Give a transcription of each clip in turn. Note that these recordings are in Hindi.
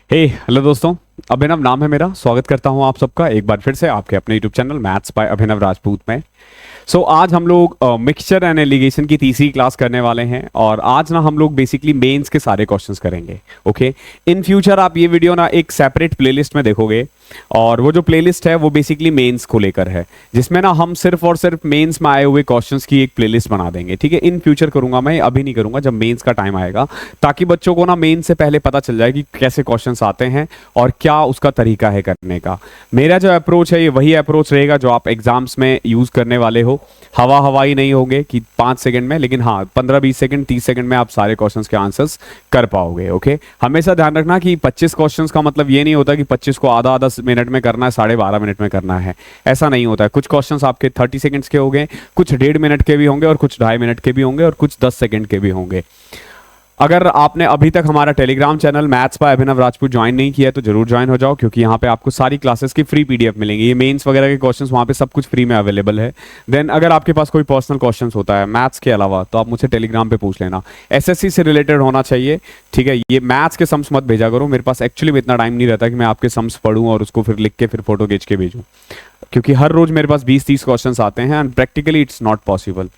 हेलो दोस्तों। अभिनव नाम है मेरा। स्वागत करता हूं आप सबका एक बार फिर से आपके अपने यूट्यूब चैनल मैथ्स बाय अभिनव राजपूत में। आज हम लोग मिक्सचर एंड एलिगेशन की तीसरी क्लास करने वाले हैं और आज ना हम लोग बेसिकली मेंस के सारे क्वेश्चंस करेंगे। ओके, इन फ्यूचर आप ये वीडियो ना एक सेपरेट प्लेलिस्ट में देखोगे और वो जो प्लेलिस्ट है वो बेसिकली मेंस को लेकर है, जिसमें ना हम सिर्फ और सिर्फ मेंस में आए हुए क्वेश्चंस की एक प्लेलिस्ट बना देंगे। ठीक है, इन फ्यूचर करूंगा मैं, अभी नहीं करूंगा, जब मेंस का टाइम आएगा, ताकि बच्चों को ना मेंस से पहले पता चल जाए कि कैसे क्वेश्चंस आते हैं और क्या उसका तरीका है करने का। मेरा जो अप्रोच है ये वही अप्रोच रहेगा जो आप एग्जाम्स में यूज करने वाले हो। हवा हवाई नहीं होंगे कि 5 सेकंड में, लेकिन हाँ 15-20 सेकंड 30 सेकंड में आप सारे क्वेश्चंस के आंसर्स कर पाओगे। ओके, हमेशा ध्यान रखना कि 25 क्वेश्चंस का मतलब ये नहीं होता कि 25 को आधा आधा मिनट में करना है, 12.5 मिनट में करना है, ऐसा नहीं होता है। कुछ क्वेश्चंस आपके 30 सेकंड्स के होंगे, कुछ 1.5 मिनट के भी होंगे और कुछ 2.5 मिनट के भी होंगे और कुछ 10 सेकंड के भी होंगे। अगर आपने अभी तक हमारा Telegram channel maths by Abhinav Rajput join नहीं किया है तो जरूर ज्वाइन हो जाओ, क्योंकि यहाँ पे आपको सारी क्लासेस की फ्री पीडीएफ मिलेंगी। ये मेंस वगैरह के क्वेश्चंस वहाँ पे सब कुछ फ्री में अवेलेबल है। देन अगर आपके पास कोई पर्सनल क्वेश्चंस होता है मैथ्स के अलावा तो आप मुझसे टेलीग्राम पे पूछ लेना। एसएससी से रिलेटेड होना चाहिए, ठीक है। ये मैथ्स के सम्स मत भेजा करो, मेरे पास एक्चुअली में इतना टाइम नहीं रहता कि मैं आपके सम्स पढ़ूँ और उसको फिर लिख के फिर फोटो खींच के भेजूँ, क्योंकि हर रोज मेरे पास 20-30 क्वेश्चन आते हैं and practically it's not possible.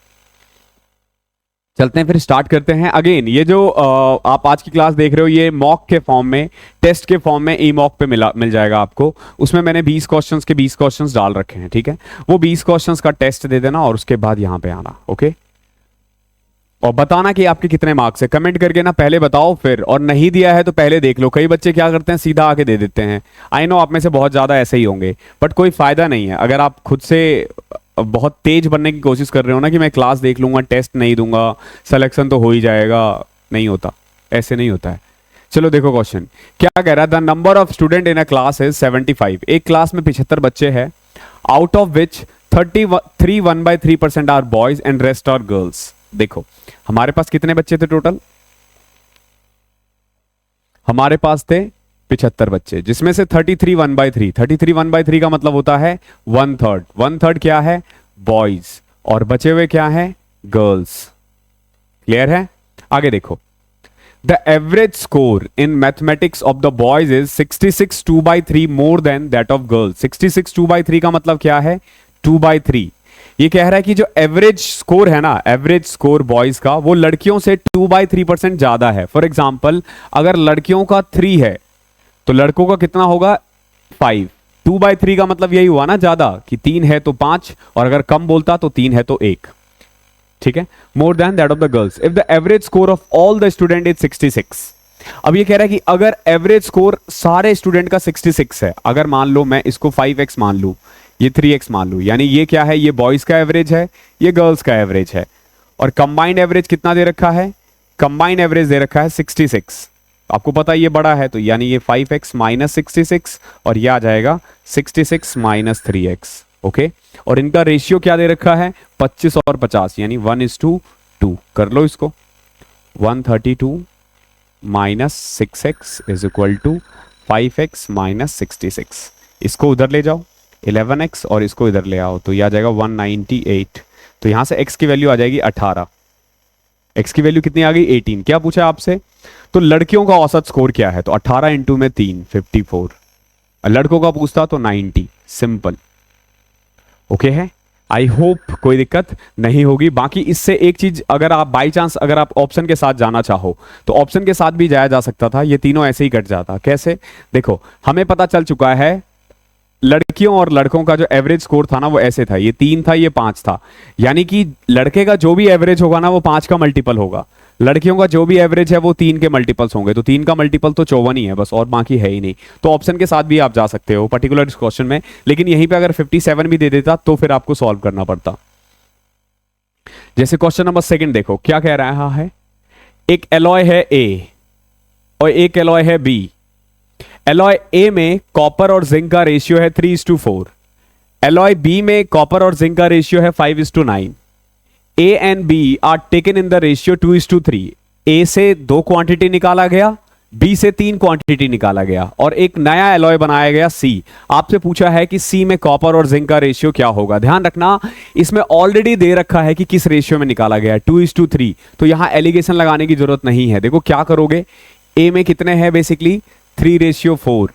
चलते हैं फिर स्टार्ट करते हैं। अगेन ये जो आप आज की क्लास देख रहे हो ये मॉक के फॉर्म में, टेस्ट के फॉर्म में ई मॉक पे मिल जाएगा आपको। उसमें मैंने 20 क्वेश्चंस के 20 क्वेश्चंस डाल रखे हैं, ठीक है। वो 20 क्वेश्चंस का टेस्ट दे देना और उसके बाद यहाँ पे आना। ओके, और बताना कि आपके कितने मार्क्स है। कमेंट करके ना पहले बताओ फिर, और नहीं दिया है तो पहले देख लो। कई बच्चे क्या करते हैं सीधा आके दे देते हैं। आई नो आप में से बहुत ज़्यादा ऐसे ही होंगे, बट कोई फायदा नहीं है। अगर आप खुद से बहुत तेज बनने की कोशिश कर रहे हो ना कि मैं क्लास देख लूंगा, टेस्ट नहीं दूंगा, सिलेक्शन तो हो ही जाएगा, नहीं होता, ऐसे नहीं होता है। चलो देखो क्वेश्चन क्या कह रहा है। The number of student in a class is 75। एक क्लास में 75 बच्चे हैं, out of which 33 1/3% are boys and rest are girls. देखो हमारे पास कितने बच्चे थे टोटल, हमारे पास थे 75 बच्चे, जिसमें से 33 1/3। 33 1/3 का मतलब होता है 1/3। 1/3 क्या है, बॉयज, और बचे हुए क्या है, गर्ल्स। क्लियर है। आगे देखो, the average score in mathematics of the boys is 66 2/3 more than that of girls. 66 2/3 का मतलब क्या है, 2/3। ये कह रहा है कि जो एवरेज स्कोर है ना, एवरेज स्कोर बॉयज का वो लड़कियों से 2/3% ज्यादा है। फॉर एग्जाम्पल अगर लड़कियों का 3 है तो लड़कों का कितना होगा, 5। 2/3 का मतलब यही हुआ ना ज्यादा, कि 3 है तो 5, और अगर कम बोलता तो 3 है तो 1, ठीक है। मोर than that of the girls if the average score of all the student is 66। अब ये कह रहा है कि अगर एवरेज स्कोर सारे स्टूडेंट का 66 है, अगर मान लो मैं इसको 5x मान लू, ये 3x मान लू, यानी ये क्या है, ये बॉयज का एवरेज है, ये गर्ल्स का एवरेज है, और कंबाइंड एवरेज कितना दे रखा है, कंबाइंड एवरेज दे रखा है 66। आपको पता है ये बड़ा है तो यानी ये 5x माइनस 66, और ये आ जाएगा 66 माइनस 3x। ओके, और इनका रेशियो क्या दे रखा है, 25 और 50, यानी 1:2। कर लो इसको, 132 minus 6x is equal to 5x minus 66। इसको उधर ले जाओ 11x और इसको इधर ले आओ तो यह आ जाएगा 198। तो यहां से x की वैल्यू आ जाएगी 18, x की वैल्यू कितनी आ गई, 18। क्या पूछा आपसे, तो लड़कियों का औसत स्कोर क्या है, तो 18 इंटू में 3 54। लड़कों का पूछता तो 90। सिंपल। ओके है, आई होप कोई दिक्कत नहीं होगी। बाकी इससे एक चीज, अगर आप बाई चांस अगर आप ऑप्शन के साथ जाना चाहो तो ऑप्शन के साथ भी जाया जा सकता था, ये तीनों ऐसे ही कट जाता। कैसे, देखो हमें पता चल चुका है लड़कियों और लड़कों का जो एवरेज स्कोर था ना वो ऐसे था, ये 3 था, ये 5 था, यानी कि लड़के का जो भी एवरेज होगा ना वो 5 का मल्टीपल होगा, लड़कियों का जो भी एवरेज है वो 3 के मल्टीपल्स होंगे, तो 3 का मल्टीपल तो 54 ही है बस, और बाकी है ही नहीं। तो ऑप्शन के साथ भी आप जा सकते हो पर्टिकुलर इस क्वेश्चन में, लेकिन यहीं पे अगर 57 भी दे देता तो फिर आपको सॉल्व करना पड़ता। जैसे क्वेश्चन नंबर 2 देखो क्या कह रहा है, एक एलॉय है ए और एक एलॉय है बी। एलॉय ए में कॉपर और जिंक का रेशियो है 3:4। एलॉय बी में कॉपर और जिंक का रेशियो है 5:9। A and B are taken in the ratio 2:3। A से 2 क्वांटिटी निकाला गया, बी से 3 क्वांटिटी निकाला गया, और एक नया एलॉय बनाया गया सी। आपसे पूछा है कि सी में कॉपर और जिंक का रेशियो क्या होगा। ध्यान रखना इसमें ऑलरेडी दे रखा है कि किस रेशियो में निकाला गया है, 2:3। तो यहां एलिगेशन लगाने की जरूरत नहीं है। देखो क्या करोगे, ए में कितने हैं बेसिकली 3:4,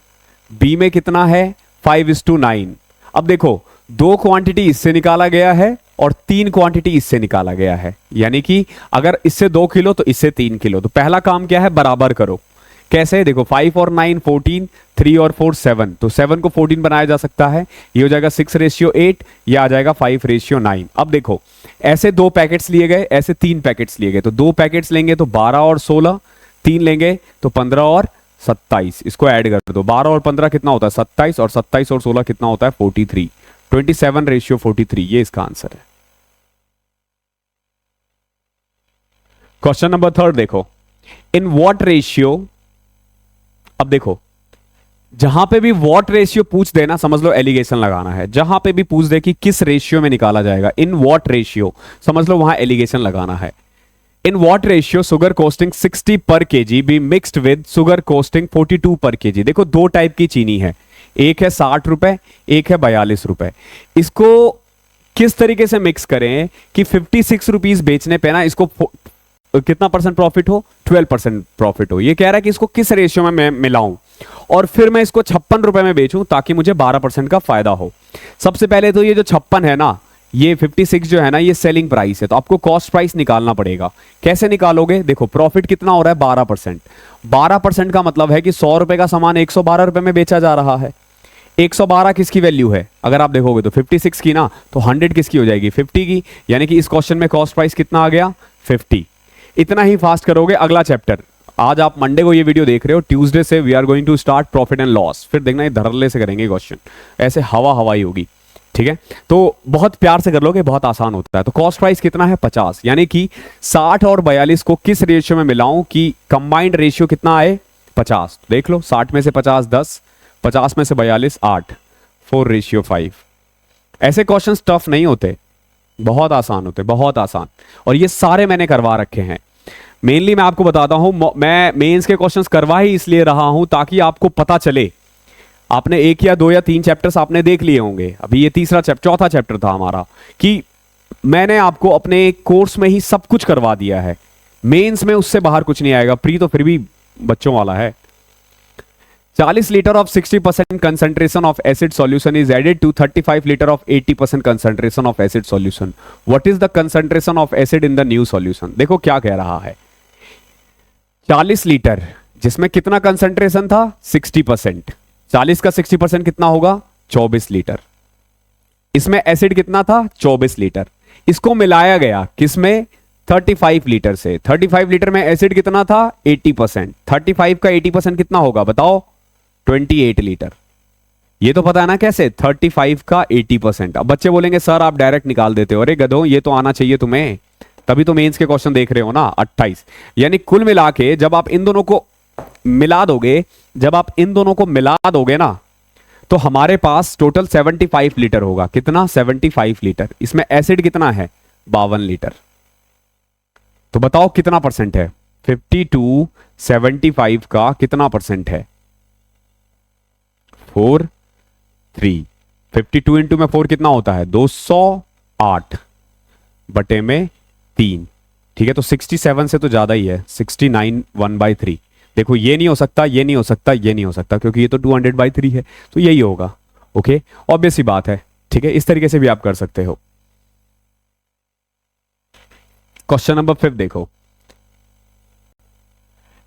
बी में कितना है 5:9। अब देखो दो क्वांटिटी इससे निकाला गया है और तीन क्वांटिटी इससे निकाला गया है, यानी कि अगर इससे 2 किलो तो इससे 3 किलो। तो पहला काम क्या है, बराबर करो। कैसे, देखो 5 और 9 14, 3 और 4 7, तो 7 को 14 बनाया जा सकता है। ये हो जाएगा 6:8, ये आ जाएगा 5:9। अब देखो ऐसे 2 पैकेट्स लिए गए, ऐसे 3 पैकेट्स लिए गए, तो 2 पैकेट्स लेंगे तो 12 और 16, 3 लेंगे तो 15 और 27। इसको ऐड कर दो, 12 और 15 कितना होता है 27, और 27 और 16 कितना होता है 43। 27:43, ये इसका आंसर है। क्वेश्चन नंबर 3 देखो, इन व्हाट रेशियो। अब देखो जहां पे भी व्हाट रेशियो पूछ देना समझ लो एलिगेशन लगाना है। जहां पे भी पूछ दे कि किस रेशियो में निकाला जाएगा, इन व्हाट रेशियो, समझ लो वहां एलिगेशन लगाना है। In what ratio sugar costing 60 पर KG be mixed with sugar costing 42 पर केजी। देखो 2 टाइप की चीनी है, एक है 60 रुपए, एक है 42 रुपए। इसको किस तरीके से मिक्स करें कि 56 रुपीज बेचने पे ना इसको कितना परसेंट प्रॉफिट हो, 12% प्रॉफिट हो। ये कह रहा है कि इसको किस रेशियो में मैं मिलाऊं और फिर मैं इसको 56 रुपए में बेचूं ताकि मुझे 12% का फायदा हो। सबसे पहले तो ये जो 56 है ना, ये 56 जो है ना, ये सेलिंग प्राइस है, तो आपको कॉस्ट प्राइस निकालना पड़ेगा। कैसे निकालोगे, देखो प्रॉफिट कितना हो रहा है 12%। 12% का मतलब है कि 100 रुपए का सामान 112 रुपए में बेचा जा रहा है। 112 किसकी वैल्यू है, अगर आप देखोगे तो 56 की ना, तो 100 किसकी हो जाएगी 50 की, यानी कि इस क्वेश्चन में कॉस्ट प्राइस कितना आ गया 50। इतना ही फास्ट करोगे अगला चैप्टर। आज आप मंडे को ये वीडियो देख रहे हो, ट्यूसडे से we are going to start profit and loss. फिर देखना ये धड़ल्ले से करेंगे क्वेश्चन, ऐसे हवा हवाई होगी, ठीक है। तो बहुत प्यार से कर लोगे, बहुत आसान होता है। तो कॉस्ट प्राइस कितना है 50, यानी कि 60 और 42 को किस रेशियो में मिलाऊं कि कंबाइंड रेशियो कितना आए 50। देख लो 60 में से 50 10, 50 में से 42 8, 4:5। ऐसे क्वेश्चंस टफ नहीं होते, बहुत आसान होते, बहुत आसान। और ये सारे मैंने करवा रखे हैं। मेनली मैं आपको बताता हूं, मैं मेंस के क्वेश्चंस करवा ही इसलिए रहा हूं ताकि आपको पता चले। आपने 1 या 2 या 3 चैप्टर्स आपने देख लिए होंगे, अभी ये चौथा चैप्टर था हमारा, कि मैंने आपको अपने कोर्स में ही सब कुछ करवा दिया है। मेंस में उससे बाहर कुछ नहीं आएगा। प्री तो फिर भी बच्चों वाला है। 40 litre of 60% concentration of acid solution is added to 35 liter of 80% concentration of acid solution. What is the concentration of acid in the new solution? देखो क्या कह रहा है, 40 लीटर जिसमें कितना कंसंट्रेशन था 60%, 40 का 60% कितना होगा 24 लीटर। इसमें एसिड कितना था 24 लीटर। इसको मिलाया गया किसमें 35 लीटर से। 35 लीटर में एसिड कितना था 80%। 35 का 80% कितना होगा बताओ 28 लीटर। ये तो पता है ना कैसे, 35 का 80%। अब बच्चे बोलेंगे सर आप डायरेक्ट निकाल देते हो। अरे गधो, ये तो आना चाहिए तुम्हें, तभी तो मेंस के क्वेश्चन देख रहे हो ना। 28 यानी कुल मिला के जब आप इन दोनों को मिला दोगे, ना तो हमारे पास टोटल 75 लीटर होगा। कितना 75 लीटर। इसमें एसिड कितना है 52 लीटर। तो बताओ कितना परसेंट है 52 75 का कितना परसेंट है 4 3। 52 इंटू में 4 कितना होता है 208 बटे में 3, ठीक है। तो 67 से तो ज्यादा ही है, 69 1/3। देखो ये नहीं हो सकता, ये नहीं हो सकता, ये नहीं हो सकता, क्योंकि ये तो 200/3 है, तो यही होगा। ओके, ऑब्वियस ही बात है, ठीक है। इस तरीके से भी आप कर सकते हो। क्वेश्चन नंबर 5 देखो,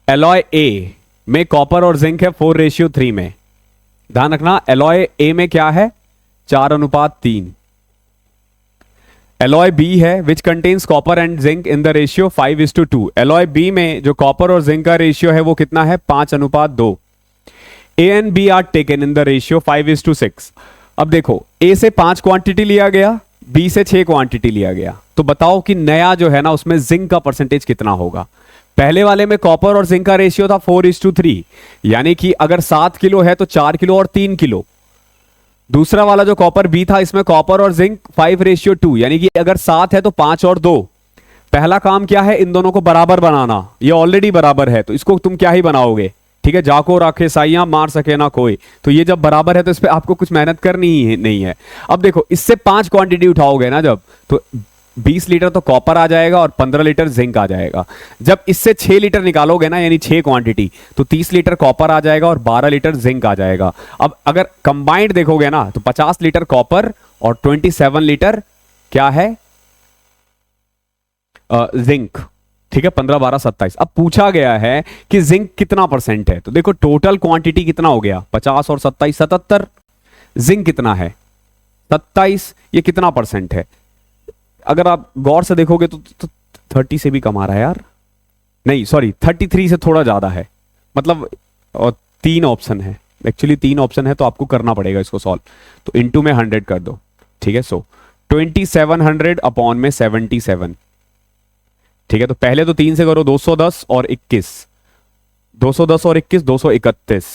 एलॉय ए में कॉपर और जिंक है 4:3 में। ध्यान रखना, एलॉय ए में क्या है 4:3। एलॉय बी है which contains copper and zinc in the ratio 5:2। Alloy B में जो कॉपर और जिंक का रेशियो है वो कितना है 5:2। A and B are taken in the ratio 5:6। अब देखो ए से 5 क्वांटिटी लिया गया, बी से 6 क्वांटिटी लिया गया। तो बताओ कि नया जो है ना उसमें जिंक का परसेंटेज कितना होगा। पहले वाले में कॉपर और जिंक का रेशियो था 4:3, यानी कि अगर 7 किलो है तो 4 किलो और 3 किलो। दूसरा वाला जो कॉपर बी था, इसमें कॉपर और जिंक 5:2, यानी कि अगर 7 है तो 5 और 2। पहला काम क्या है इन दोनों को बराबर बनाना। ये ऑलरेडी बराबर है तो इसको तुम क्या ही बनाओगे, ठीक है। जाको राखे साइयां मार सके ना कोई। तो ये जब बराबर है तो इस पे आपको कुछ मेहनत करनी ही नहीं है। अब देखो इससे 5 क्वांटिटी उठाओगे ना जब, तो 20 लीटर तो कॉपर आ जाएगा और 15 लीटर जिंक आ जाएगा। जब इससे 6 लीटर निकालोगे ना, यानी 6 क्वांटिटी, तो 30 लीटर कॉपर आ जाएगा और 12 लीटर जिंक आ जाएगा। अब अगर कंबाइंड देखोगे ना, तो 50 लीटर कॉपर और 27 लीटर क्या है, जिंक। ठीक है, 15 12 27। अब पूछा गया है कि जिंक कितना परसेंट है, तो देखो टोटल क्वांटिटी कितना हो गया, 50 और 27 77। जिंक कितना है, 27। ये कितना परसेंट है, अगर आप गौर से देखोगे तो 30 से भी कम आ रहा है यार, नहीं सॉरी 33 से थोड़ा ज्यादा है, मतलब और 3 ऑप्शन है, एक्चुअली 3 ऑप्शन है, तो आपको करना पड़ेगा इसको सॉल्व। तो इनटू में 100 कर दो। ठीक है, सो 2700 अपॉन में 77। ठीक है, तो पहले तो 3 से करो, 210 और 21, 210 और 21 231,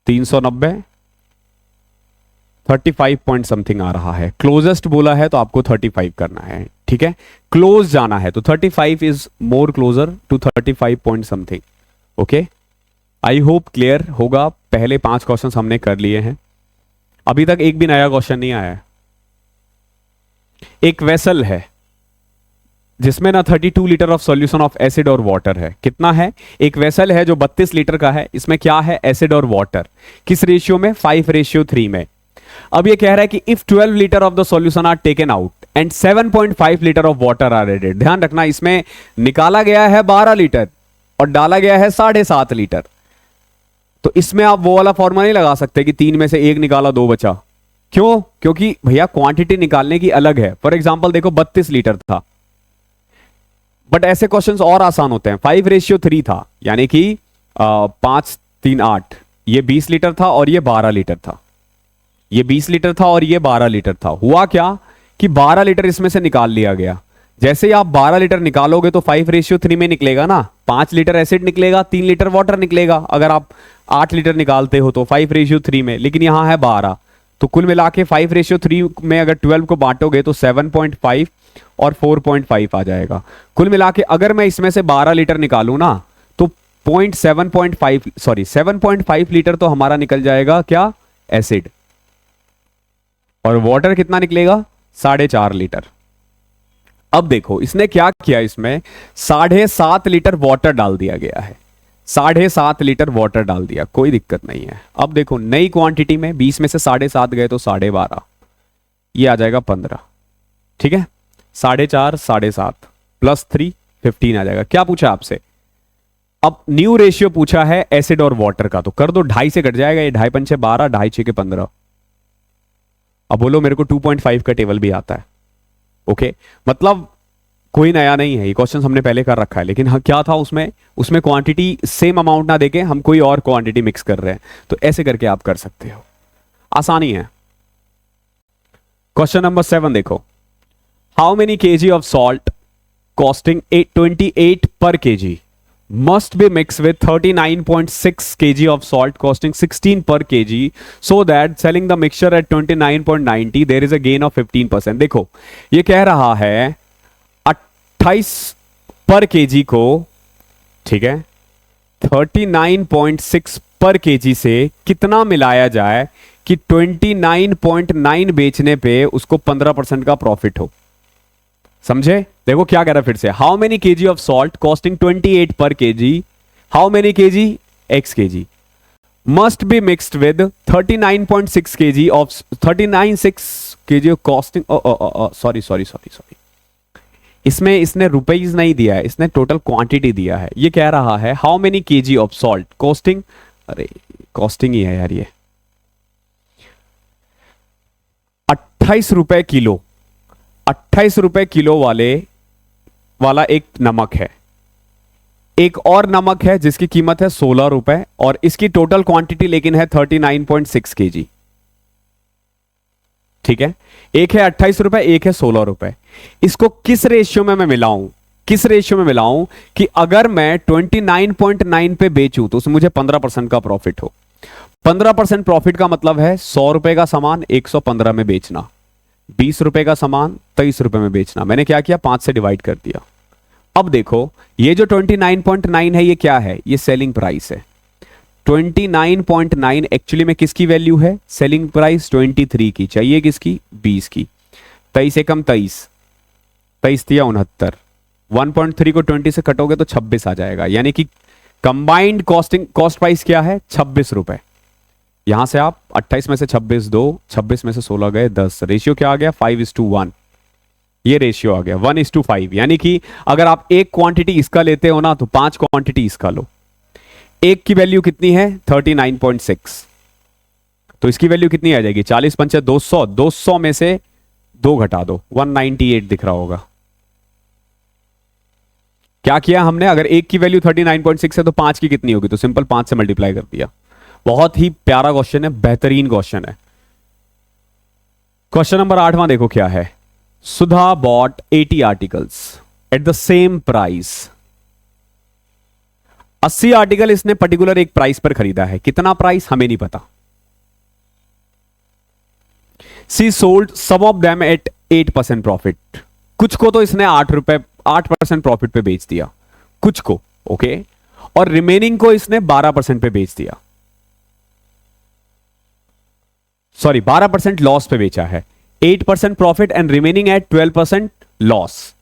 390, 35 पॉइंट समथिंग आ रहा है। क्लोजेस्ट बोला है तो आपको 35 करना है। ठीक है, क्लोज जाना है तो 35 is more closer to 35 point something. Okay, I hope clear होगा। पहले 5 क्वेश्चन हमने कर लिए हैं, अभी तक एक भी नया क्वेश्चन नहीं आया है। एक वेसल है जिसमें ना 32 litre of solution of acid और वाटर है। कितना है, एक वेसल है जो 32 लीटर का है, इसमें क्या है, एसिड और वाटर। किस रेशियो में, 5:3 में। अब ये कह रहा है कि if 12 litre of the solution are taken out and 7.5 litre of water are added. ध्यान रखना, इसमें निकाला गया है 12 लीटर और डाला गया है 7.5 लीटर। तो इसमें आप वो वाला फॉर्मूला नहीं लगा सकते कि 3 में से 1 निकाला 2 बचा। क्यों, क्योंकि भैया क्वांटिटी निकालने की अलग है। फॉर एग्जाम्पल देखो 32 लीटर था, बट ऐसे क्वेश्चंस और आसान होते हैं। 5:3 था, यानी कि 5 3 8, ये 20 लीटर था और ये 12 लीटर था। ये 20 लीटर था और ये 12 लीटर था। हुआ क्या कि 12 लीटर इसमें से निकाल लिया गया। जैसे ही आप 12 लीटर निकालोगे तो 5:3 में निकलेगा ना, 5 लीटर एसिड निकलेगा, 3 लीटर वाटर निकलेगा। अगर आप 8 लीटर निकालते हो तो 5:3 में, लेकिन यहां है 12, तो कुल मिला के 5:3 में अगर 12 को बांटोगे तो 7.5 और 4.5 आ जाएगा। कुल मिला के अगर मैं इसमें से 12 लीटर निकालूं ना, तो 7.5 लीटर तो हमारा निकल जाएगा क्या, एसिड। और वाटर कितना निकलेगा, 4.5 लीटर। अब देखो इसने क्या किया, इसमें 7.5 लीटर वाटर डाल दिया गया है। 7.5 लीटर वाटर डाल दिया, कोई दिक्कत नहीं है। अब देखो नई क्वांटिटी में 20 में से 7.5 गए तो 12.5, ये आ जाएगा 15। ठीक है, 4.5 7.5 प्लस 3 15 आ जाएगा। क्या पूछा आपसे, अब न्यू रेशियो पूछा है एसिड और वाटर का, तो कर दो, 2.5 से कट जाएगा, ये 2.5 पंचे 12, 2.5 6 के 15। अब बोलो मेरे को 2.5 का टेबल भी आता है। ओके, मतलब कोई नया नहीं है, ये क्वेश्चन हमने पहले कर रखा है, लेकिन हाँ क्या था उसमें क्वांटिटी सेम अमाउंट ना देके हम कोई और क्वांटिटी मिक्स कर रहे हैं। तो ऐसे करके आप कर सकते हो, आसानी है। क्वेश्चन नंबर 7 देखो, how many KG of salt costing 28 पर KG must be mixed with 39.6 kg of salt costing 16 per kg so that selling the mixture at 29.90 there is a gain of 15%। देखो ये कह रहा है 28 पर केजी को, ठीक है, 39.6 पर केजी से कितना मिलाया जाए कि 29.9 बेचने पे उसको 15% का प्रॉफिट हो। समझे, देखो क्या कह रहा है फिर से, how many KG of salt costing 28 पर KG, how many KG, x KG, must be mixed with 39.6 KG of 39.6 KG costing, sorry इसमें इसने रुपीज नहीं दिया है, इसने टोटल क्वांटिटी दिया है। ये कह रहा है how many KG of salt costing, अरे कॉस्टिंग ही है यार, ये 28 रुपए किलो, 28 रुपए किलो वाला एक नमक है। एक और नमक है जिसकी कीमत है 16 रुपए और इसकी टोटल क्वांटिटी लेकिन है 39.6 केजी। ठीक है, एक है 28 रुपए, एक है 16 रुपए। इसको किस रेशियो में मैं मिलाऊं, किस रेशियो में मिलाऊं कि अगर मैं 29.9 पे बेचूं तो उसमें मुझे 15% का प्रॉफिट हो। 15% प्रॉफिट का मतलब है 100 रुपए का सामान 115 में बेचना, 20 रुपए का सामान 23 रुपए में बेचना। मैंने क्या किया, 5 से डिवाइड कर दिया। अब देखो ये जो 29.9 है ये क्या है, ये सेलिंग प्राइस है। 29.9 एक्चुअली में किसकी वैल्यू है, सेलिंग प्राइस 23 की, चाहिए किसकी, 20 की। 23 एकम 23, 23 दिया 69, 1.3 को 20 से कटोगे तो 26 आ जाएगा, यानी कि कंबाइंड कॉस्ट प्राइस क्या है 26 रुपए। यहां से आप 28 में से 26 2, 26 में से 16 गए 10, रेशियो क्या आ गया 5:1, ये रेशियो आ गया 1:5, यानी कि अगर आप एक क्वांटिटी इसका लेते हो ना तो 5 क्वांटिटी इसका लो। एक की वैल्यू कितनी है 39.6, तो इसकी वैल्यू कितनी आ जाएगी 40 पंचे 200, 200 में से 2 घटा दो 198 दिख रहा होगा। क्या किया हमने, अगर एक की वैल्यू 39.6 है तो 5 की कितनी होगी, तो सिंपल 5 से मल्टीप्लाई कर दिया। बहुत ही प्यारा क्वेश्चन है, बेहतरीन क्वेश्चन है। क्वेश्चन नंबर 8वां देखो क्या है। Sudha bought 80 articles at the same price. 80 article इसने पर्टिकुलर एक प्राइस पर खरीदा है, कितना प्राइस हमें नहीं पता। She sold some of them at 8% profit, कुछ को तो इसने 8% प्रॉफिट पे बेच दिया, कुछ को, ओके, और रिमेनिंग को इसने 12% पे बेच दिया, सॉरी 12% लॉस पे बेचा है। 8% profit and remaining at 12% loss,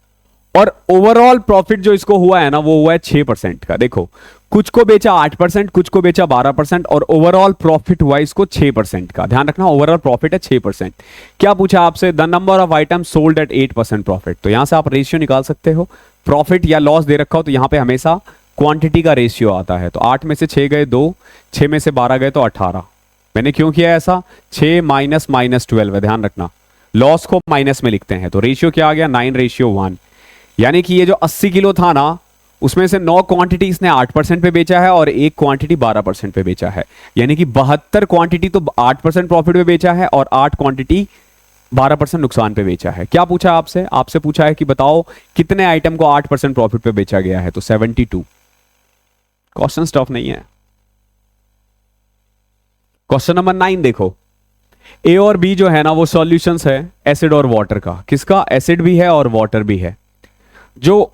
और ओवरऑल प्रॉफिट जो इसको हुआ है ना वो हुआ है 6% का। देखो कुछ को बेचा 8%, कुछ को बेचा 12%, और ओवरऑल प्रॉफिट हुआ इसको 6% का। ध्यान रखना ओवरऑल प्रॉफिट है 6%। क्या पूछा आपसे, the number of item sold at 8% profit, तो यहां से आप रेशियो निकाल सकते हो। प्रॉफिट या लॉस दे रखा हो तो यहां पे हमेशा क्वांटिटी का रेशियो आता है। तो 8 में से 6 गए 2, 6 में से 12 गए तो 18। मैंने क्यों किया ऐसा, 6 माइनस 12 है, ध्यान रखना लॉस को माइनस में लिखते हैं। तो रेशियो क्या आ गया 9:1, यानी कि ये जो 80 किलो था ना उसमें से 9 क्वांटिटी इसने 8% पे बेचा है और एक क्वांटिटी 12% पे बेचा है, यानी कि 72 क्वांटिटी तो 8% प्रॉफिट पे बेचा है और 8 क्वांटिटी 12% नुकसान पे बेचा है। क्या पूछा आपसे, आपसे पूछा है कि बताओ कितने आइटम को 8% प्रॉफिट पे बेचा गया है, तो 72। क्वेश्चन टफ नहीं है। क्वेश्चन नंबर 9 देखो, ए और बी जो है ना वो सॉल्यूशंस है एसिड और वाटर का। किसका, एसिड भी है और वाटर भी है। जो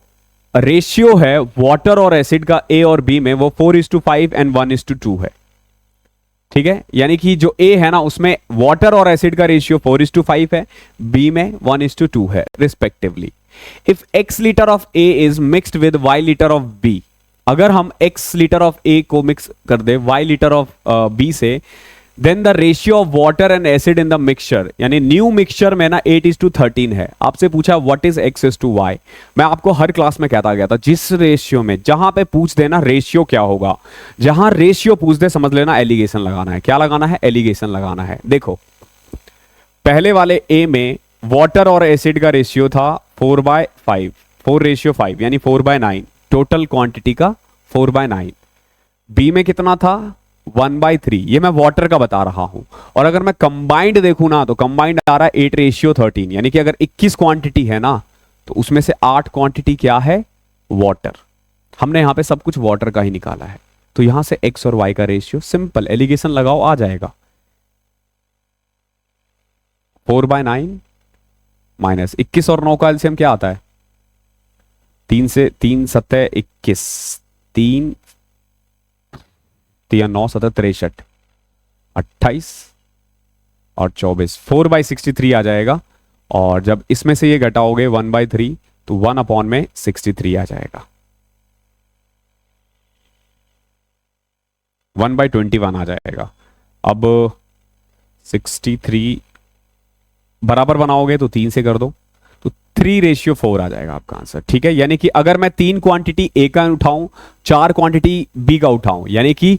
रेशियो है वाटर और एसिड का ए और बी में वो 4:5 एंड 1:2 है, ठीक है। यानी कि जो ए है ना उसमें वाटर और एसिड का रेशियो 4:5 है, बी में 1:2 है respectively. If x litre of A is mixed with y litre of B, अगर हम x लीटर ऑफ ए को मिक्स कर दे y लीटर ऑफ बी से, then the ratio of water and acid in the mixture, यानी न्यू मिक्सचर में ना 8:13 है। आपसे पूछा व्हाट इज x:y, मैं आपको हर क्लास में कहता गया था जिस रेशियो में जहां पे पूछ देना रेशियो क्या होगा, जहां रेशियो पूछ दे समझ लेना एलिगेशन लगाना है। क्या लगाना है, एलिगेशन लगाना है। देखो पहले वाले ए में वाटर और एसिड का रेशियो था 4/5, 4:5 यानी 4/9, टोटल क्वांटिटी का 4/9। बी में कितना था 1/3, ये मैं वाटर का बता रहा हूं। और अगर मैं कंबाइंड देखूं ना तो कंबाइंड आ रहा है 8:13, यानी कि अगर 21 क्वांटिटी है ना तो उसमें से 8 क्वांटिटी क्या है, वाटर। हमने यहां पे सब कुछ वाटर का ही निकाला है, तो यहां से एक्स और वाई का रेशियो सिंपल एलिगेशन लगाओ आ जाएगा 4/9 माइनस 21 और 9 का एलसीएम क्या आता है 3 से 3 7 21, 3 3 9 7 63, 28 और 24, 4/63 आ जाएगा। और जब इसमें से ये घटाओगे 1/3 तो 1/63 आ जाएगा, 1/21 आ जाएगा। अब 63 बराबर बनाओगे तो 3 से कर दो तो 3:4 आ जाएगा आपका आंसर, ठीक है। यानी कि अगर मैं 3 क्वांटिटी ए का उठाऊं, 4 क्वांटिटी बी का उठाऊं, यानी कि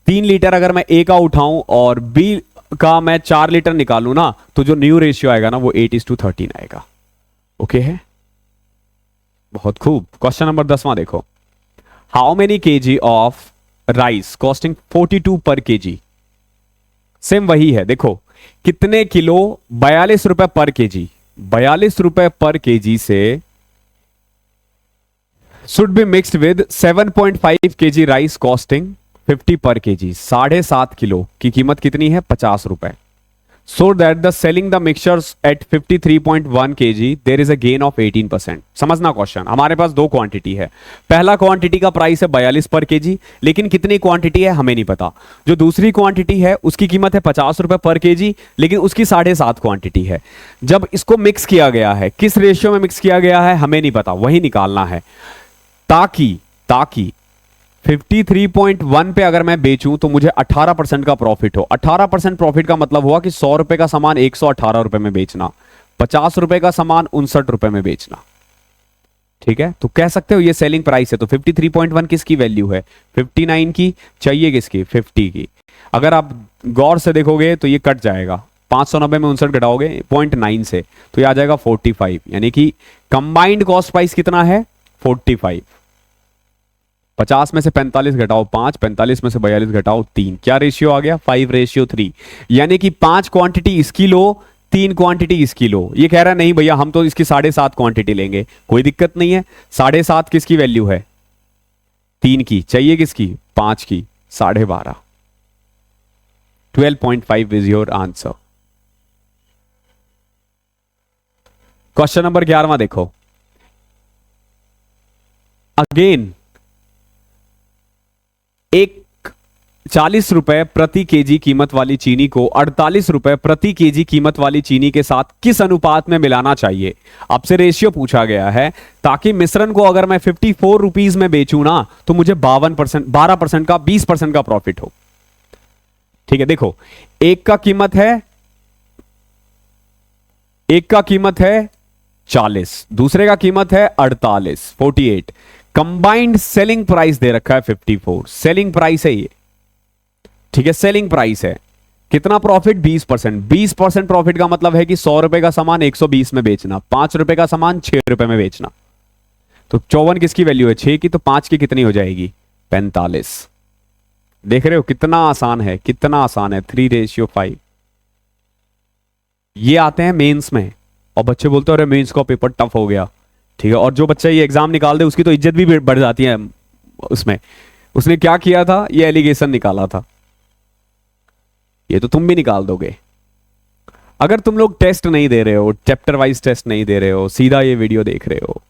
3 लीटर अगर मैं ए का उठाऊं और बी का मैं 4 लीटर निकालूं ना तो जो न्यू रेशियो आएगा ना वो 8:13 आएगा, ओके है। बहुत खूब। क्वेश्चन नंबर 10वां देखो, how many KG of rice costing 42 पर केजी। सेम वही है, देखो कितने किलो 42 रुपए पर केजी, 42 रुपए पर केजी से should be mixed with 7.5 KG rice costing 50 पर केजी। 7.5 किलो की कीमत कितनी है 50 रुपए। so that the selling the mixtures at 53.1 kg there is a gain of 18%। समझना क्वेश्चन, हमारे पास दो क्वांटिटी है। पहला क्वांटिटी का प्राइस है 42 पर केजी, लेकिन कितनी क्वांटिटी है हमें नहीं पता। जो दूसरी क्वांटिटी है उसकी कीमत है 50 रुपए पर केजी, लेकिन उसकी 7.5 क्वांटिटी है। जब इसको मिक्स किया गया है, किस रेशियो में मिक्स किया गया है हमें नहीं पता, वही निकालना है। ताकि 53.1 पे अगर मैं बेचूं तो मुझे 18% का प्रॉफिट हो। 18% प्रॉफिट का मतलब हुआ कि 100 रुपए का सामान 118 रुपए में बेचना, 50 रुपए का सामान 59 रुपए में बेचना। ठीक है, तो कह सकते हो ये सेलिंग प्राइस है। तो 53.1 किसकी वैल्यू है? 59 की। चाहिए किसकी? 50 की। अगर आप गौर से देखोगे तो ये कट जाएगा, 590 में 59 घटाओगे 0.9 से तो ये आ जाएगा 45, यानी कि कंबाइंड कॉस्ट प्राइस कितना है? 45। 50 में से 45 घटाओ 5, 45 में से 42 घटाओ 3, क्या रेशियो आ गया? 5:3। यानी कि 5 क्वांटिटी इसकी लो, 3 क्वांटिटी इसकी लो। ये कह रहा है नहीं भैया हम तो इसकी 7.5 क्वांटिटी लेंगे, कोई दिक्कत नहीं है। 7.5 किसकी वैल्यू है? 3 की। चाहिए किसकी? 5 की। 12.5। 12.5 is your answer. Question number 11 देखो। अगेन एक 40 रुपए प्रति केजी कीमत वाली चीनी को 48 रुपए प्रति केजी कीमत वाली चीनी के साथ किस अनुपात में मिलाना चाहिए? आपसे रेशियो पूछा गया है, ताकि मिश्रण को अगर मैं 54 रुपीज में बेचूं ना तो मुझे 52%, 12% का, 20% का प्रॉफिट हो। ठीक है, देखो एक का कीमत है 40, दूसरे का कीमत है 48, 48। कंबाइंड सेलिंग प्राइस दे रखा है 54, सेलिंग प्राइस है ये। ठीक है, सेलिंग प्राइस है। कितना प्रॉफिट? 20%। 20% प्रॉफिट का मतलब है कि 100 रुपए का सामान 120 में बेचना, 5 रुपए का सामान 6 रुपए में बेचना। तो 54 किसकी वैल्यू है? 6 की। तो 5 की कितनी हो जाएगी? 45। देख रहे हो कितना आसान है, कितना आसान है। 3:5। ये आते हैं मेंस में और बच्चे बोलते हैं अरे मेंस का पेपर टफ हो गया। ठीक है, और जो बच्चा ये एग्जाम निकाल दे उसकी तो इज्जत भी बढ़ जाती है। उसमें उसने क्या किया था? ये एलिगेशन निकाला था। ये तो तुम भी निकाल दोगे अगर तुम लोग टेस्ट नहीं दे रहे हो, चैप्टर वाइज टेस्ट नहीं दे रहे हो, सीधा ये वीडियो देख रहे हो,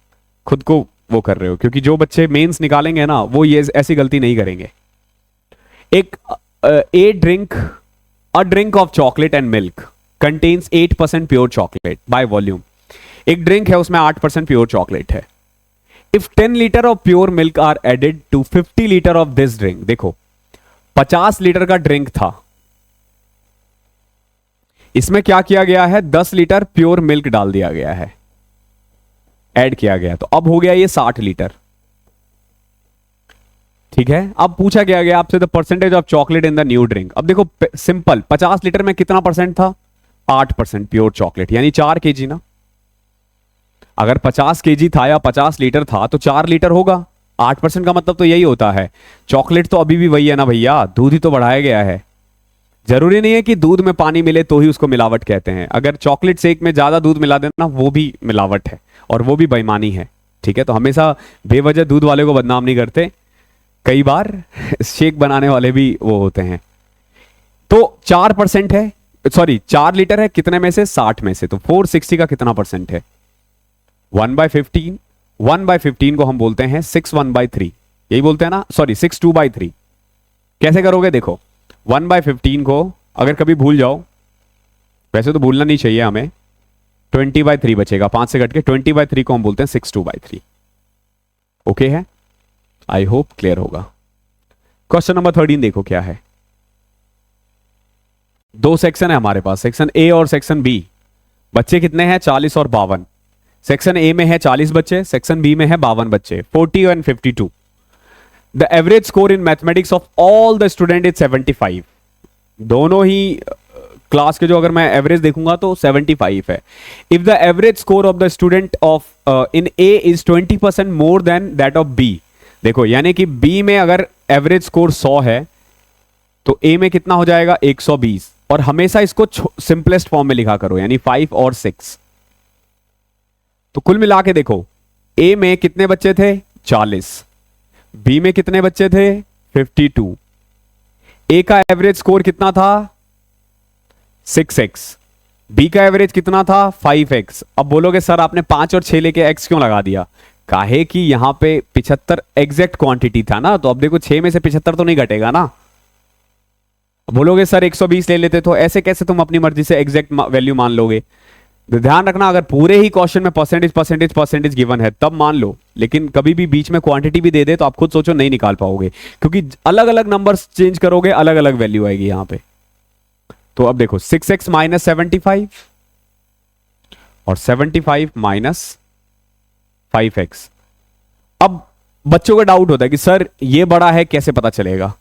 खुद को वो कर रहे हो। क्योंकि जो बच्चे मेंस निकालेंगे ना वो ये ऐसी गलती नहीं करेंगे। एक a drink of chocolate and milk contains 8% pure chocolate by volume. एक ड्रिंक है उसमें 8% प्योर चॉकलेट है। If 10 litre of pure milk are added to 50 litre of this drink. देखो 50 लीटर का ड्रिंक था, इसमें क्या किया गया है? 10 लीटर प्योर मिल्क डाल दिया गया है, ऐड किया गया, तो अब हो गया ये 60 लीटर। ठीक है, अब पूछा गया आपसे the percentage of chocolate in the new drink. अब देखो सिंपल, 50 लीटर में कितना परसेंट था? 8% प्योर चॉकलेट, यानी 4 केजी ना। अगर 50 केजी था या 50 लीटर था तो 4 लीटर होगा। 8% का मतलब तो यही होता है। चॉकलेट तो अभी भी वही है ना भैया, दूध ही तो बढ़ाया गया है। जरूरी नहीं है कि दूध में पानी मिले तो ही उसको मिलावट कहते हैं। अगर चॉकलेट शेक में ज्यादा दूध मिला देना वो भी मिलावट है और वो भी बेईमानी है। ठीक है, तो हमेशा बेवजह दूध वाले को बदनाम नहीं करते, कई बार शेक बनाने वाले भी वो होते हैं। तो 4% है, सॉरी 4 लीटर है, कितने में से? 60 में से। तो 460 का कितना परसेंट है? 1/15। 1/15 को हम बोलते हैं 6/1/3, यही बोलते हैं ना, सॉरी 6/2/3। कैसे करोगे? देखो 1/15 को अगर कभी भूल जाओ, वैसे तो भूलना नहीं चाहिए हमें, 20/3 बचेगा, 5 से घट के 20/3 को हम बोलते हैं 6/2/3। ओके है, आई होप क्लियर होगा। क्वेश्चन नंबर 13 देखो क्या है। दो सेक्शन है हमारे पास, सेक्शन ए और सेक्शन बी। बच्चे कितने हैं? 40 और 52। सेक्शन ए में है 40 बच्चे, सेक्शन बी में है 52 बच्चे, 40 and 52। The average score in mathematics of all the student is 75। दोनों ही क्लास के जो अगर मैं एवरेज देखूंगा तो 75 है। If the average score of the student of in A is 20% more than that of B. देखो यानी कि बी में अगर एवरेज स्कोर 100 है तो ए में कितना हो जाएगा? 120। और हमेशा इसको सिंपलेस्ट फॉर्म में लिखा करो, यानी 5 और 6। तो कुल मिला के देखो, ए में कितने बच्चे थे? 40। बी में कितने बच्चे थे? 52। ए का एवरेज स्कोर कितना था? 6x, बी का एवरेज कितना था 5x। अब बोलोगे सर आपने 5 और 6 लेके x क्यों लगा दिया? काहे कि यहां पे 75 एग्जैक्ट क्वांटिटी था ना, तो अब देखो 6 में से 75 तो नहीं घटेगा ना। बोलोगे सर 120 ले लेते, तो ऐसे कैसे तुम अपनी मर्जी से एग्जैक्ट वैल्यू मान लोगे? तो ध्यान रखना, अगर पूरे ही क्वेश्चन में परसेंटेज परसेंटेज परसेंटेज गिवन है तब मान लो, लेकिन कभी भी बीच में क्वांटिटी भी दे दे तो आप खुद सोचो नहीं निकाल पाओगे, क्योंकि अलग अलग नंबर्स चेंज करोगे अलग अलग वैल्यू आएगी यहां पे। तो अब देखो 6x माइनस 75 और 75 माइनस 5x। अब बच्चों का डाउट होता है कि सर ये बड़ा है कैसे पता चलेगा?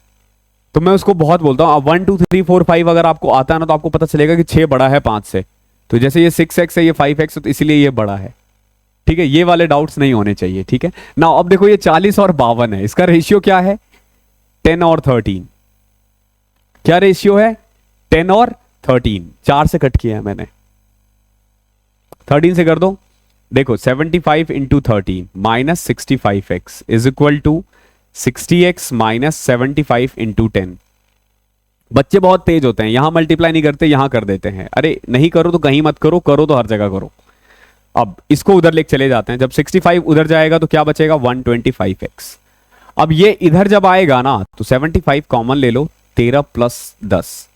तो मैं उसको बहुत बोलता हूं, 1 2 3 4 5 अगर आपको आता है ना तो आपको पता चलेगा कि 6 बड़ा है 5 से। तो जैसे ये 6x है ये 5x है तो इसलिए ये बड़ा है। ठीक है, ये वाले डाउट्स नहीं होने चाहिए। ठीक है ना, अब देखो ये 40 और 52 है, इसका रेशियो क्या है? 10 और 13। क्या रेशियो है? 10 और 13। 4 से कट किया है मैंने, 13 से कर दो। देखो 75 into 13 minus 65x is equal to 60x minus 75 into 10। बच्चे बहुत तेज होते हैं, यहां मल्टीप्लाई नहीं करते यहां कर देते हैं। अरे नहीं करो तो कहीं मत करो, करो तो हर जगह करो। अब इसको उधर लेके चले जाते हैं, जब 65 उधर जाएगा तो क्या बचेगा? 125x। अब ये इधर जब आएगा ना तो 75 कॉमन ले लो, 13 प्लस 10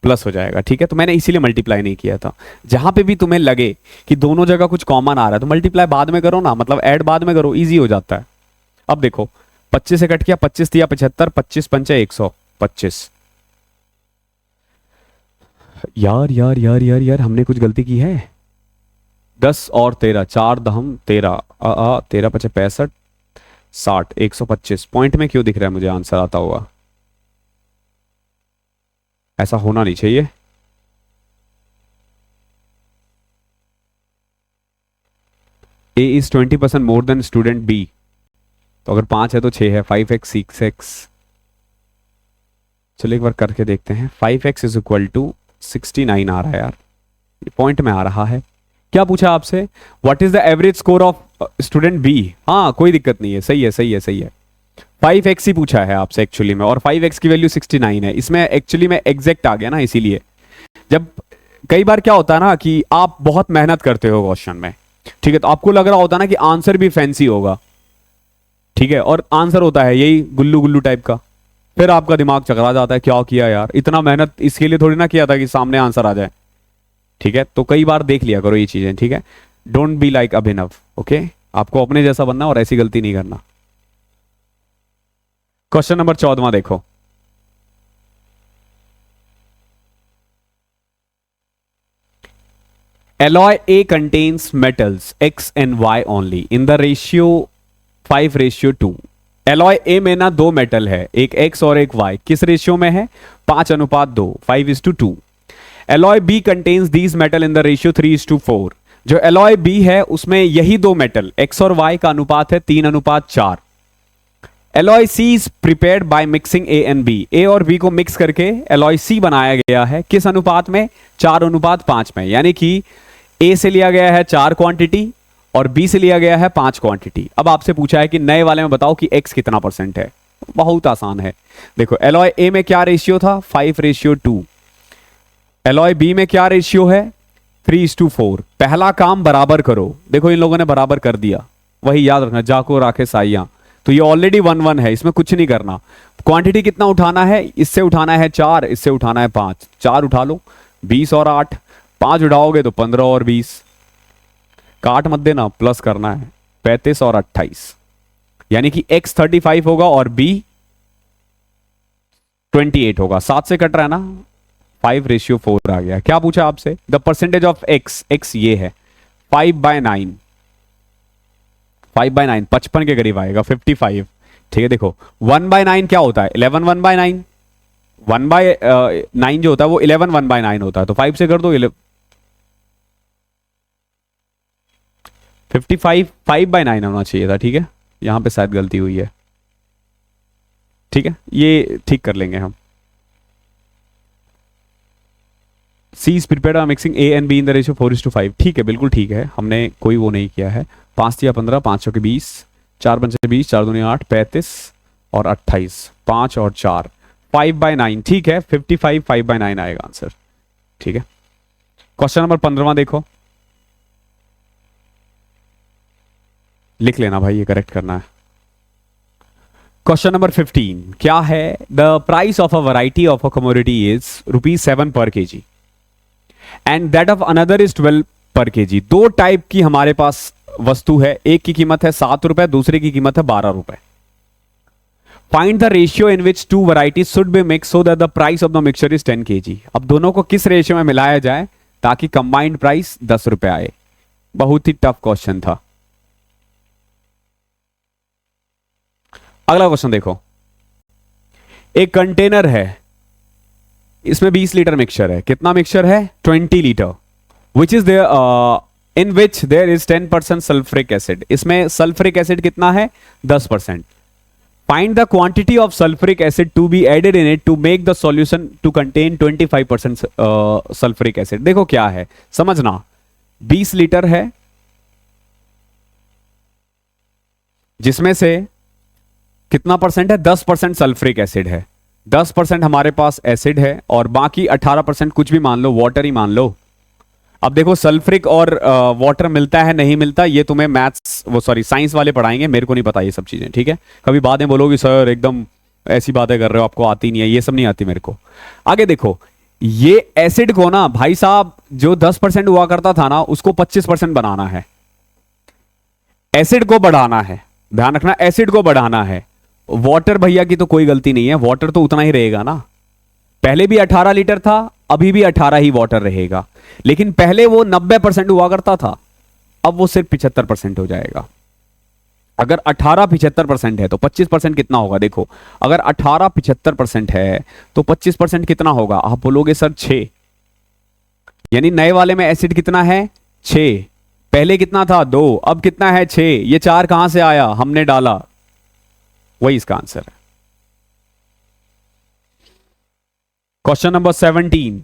प्लस हो जाएगा। ठीक है, तो मैंने इसीलिए मल्टीप्लाई नहीं किया था। जहां पे भी तुम्हें लगे कि दोनों जगह कुछ कॉमन आ रहा है तो मल्टीप्लाई बाद में करो ना, मतलब ऐड बाद में करो, इजी हो जाता है। अब देखो 25 से कट किया, 25 दिया 75, 25 पंचे 125। यार यार यार यार यार हमने कुछ गलती की है। 10 और 13, 4 दहम 13, 13 पचे 65, 60, 125। पॉइंट में क्यों दिख रहा है मुझे आंसर आता हुआ? ऐसा होना नहीं चाहिए। A is 20% more then student B। तो अगर 5 है तो 6 है, 5x 6x। चलो एक बार करके देखते हैं। 5x इज इक्वल टू 69 आ रहा है यार, ये पॉइंट में आ रहा है। क्या पूछा आपसे? What is the average score of student B? हाँ कोई दिक्कत नहीं है, सही है सही है सही है। 5x ही पूछा है आपसे एक्चुअली में, और 5x की वैल्यू 69 है। इसमें एक्चुअली में एग्जैक्ट आ गया ना, इसीलिए। जब कई बार क्या होता है ना कि आप बहुत मेहनत करते हो क्वेश्चन में, ठीक है, तो आपको लग रहा होता है ना कि आंसर भी फैंसी होगा, ठीक है, और आंसर होता है यही गुल्लू गुल्लू टाइप का। फिर आपका दिमाग चकरा जाता है, क्या किया यार, इतना मेहनत इसके लिए थोड़ी ना किया था कि सामने आंसर आ जाए। ठीक है, तो कई बार देख लिया करो ये चीजें। ठीक है, don't be like Abhinav. Okay, आपको अपने जैसा बनना और ऐसी गलती नहीं करना। क्वेश्चन नंबर 14 देखो। Alloy A contains metals X and Y only in the ratio 5:2। Alloy A में ना दो मेटल है, एक X और एक Y। किस रेशियो में है? 5:2, 5:2। Alloy B contains these metal in the ratio 3:4। जो एलॉय बी है उसमें यही दो मेटल X और Y का अनुपात है 3:4। Alloy C is prepared by mixing A and B. A और बी को मिक्स करके एलॉय सी बनाया गया है। किस अनुपात में? 4:5 में। यानी कि ए से लिया गया है 4 क्वांटिटी और बी से लिया गया है 5 क्वांटिटी। अब आपसे पूछा है कि नए वाले में बताओ कि एक्स कितना परसेंट है। बहुत आसान है, देखो एलॉय ए में क्या रेशियो था? 5:2। एलॉय बी में क्या रेशियो है? 3:4। पहला काम बराबर करो। देखो इन लोगों ने बराबर कर दिया, वही याद रखना, जाको राखे साइया। तो ये ऑलरेडी 1-1 है, इसमें कुछ नहीं करना। क्वांटिटी कितना उठाना है? इससे उठाना है 4, इससे उठाना है 5। 4 उठा लो, 20 और 8, 5 उठाओगे तो 15 और 20। काट मत देना, प्लस करना है। 35 और 28, यानी कि x 35 होगा और b 28 होगा। 7 से कट रहा है ना, 5:4 आ गया। क्या पूछा आपसे? The percentage of x, x ये है 5/9। 5/9 55 के करीब आएगा, 55। ठीक है, देखो 1/9 क्या होता है? 11 1/9। 1/9 जो होता है वो 11 1/9 होता है। तो 5 से कर दो 55, 5/9 होना चाहिए था। ठीक है, यहां पे शायद गलती हुई है। ठीक है, ये ठीक कर लेंगे हम। C is prepared by mixing A and B in the ratio 4:5। ठीक है, बिल्कुल ठीक है, हमने कोई वो नहीं किया है। 5 या 15, 5 के 20, 4 पंचे 20, 4 दूनी 8, 35 और 28, 5 और 4, 5/9। ठीक है, 55 5/9 आएगा आंसर। ठीक है। क्वेश्चन नंबर 15 देखो, लिख लेना भाई, ये करेक्ट करना है। क्वेश्चन नंबर 15 क्या है? The price of a variety of a commodity is ₹7 पर KG and that of another is 12 पर केजी। दो टाइप की हमारे पास वस्तु है, एक की कीमत है ₹7, दूसरे की कीमत है ₹12। Find the ratio in which two varieties should be mix so that the price of the mixture is 10 kg. अब दोनों को किस रेशियो में मिलाया जाए ताकि कंबाइंड प्राइस ₹10 आए? बहुत ही टफ क्वेश्चन था। अगला क्वेश्चन देखो, एक कंटेनर है, इसमें 20 लीटर मिक्सचर है। कितना मिक्सचर है? 20 लीटर। Which is there in which there is 10% sulphuric acid. इसमें सल्फ्रिक एसिड कितना है? 10%। Find the quantity of sulphuric acid to be added in it to make the solution to contain 25% sulphuric acid. देखो क्या है, समझना, 20 लीटर है, जिसमें से कितना परसेंट है? 10% सल्फ्रिक एसिड है। 10% हमारे पास एसिड है और बाकी 18% कुछ भी मान लो, वाटर ही मान लो। अब देखो सल्फ्रिक और वाटर मिलता है नहीं मिलता, ये तुम्हें मैथ्स साइंस वाले पढ़ाएंगे, मेरे को नहीं पता ये सब चीजें, ठीक है। कभी बाद में बोलोगे सर एकदम ऐसी बातें कर रहे हो, आपको आती नहीं है, ये सब नहीं आती मेरे को। आगे देखो, ये एसिड को ना भाई साहब, जो 10% हुआ करता था ना, उसको 25% बनाना है। एसिड को बढ़ाना है, ध्यान रखना, एसिड को बढ़ाना है। वाटर भैया की तो कोई गलती नहीं है, वाटर तो उतना ही रहेगा ना। पहले भी 18 लीटर था, अभी भी 18 ही वाटर रहेगा, लेकिन पहले वो 90% हुआ करता था, अब वो सिर्फ 75% हो जाएगा। अगर 18 75% है तो 25% कितना होगा? देखो, अगर 18 75% है तो 25% कितना होगा? आप बोलोगे सर 6, यानी नए वाले में एसिड कितना है? 6। पहले कितना था? 2, अब कितना है? 6। ये 4 कहां से आया? हमने डाला, वही इसका आंसर है। Question number 17,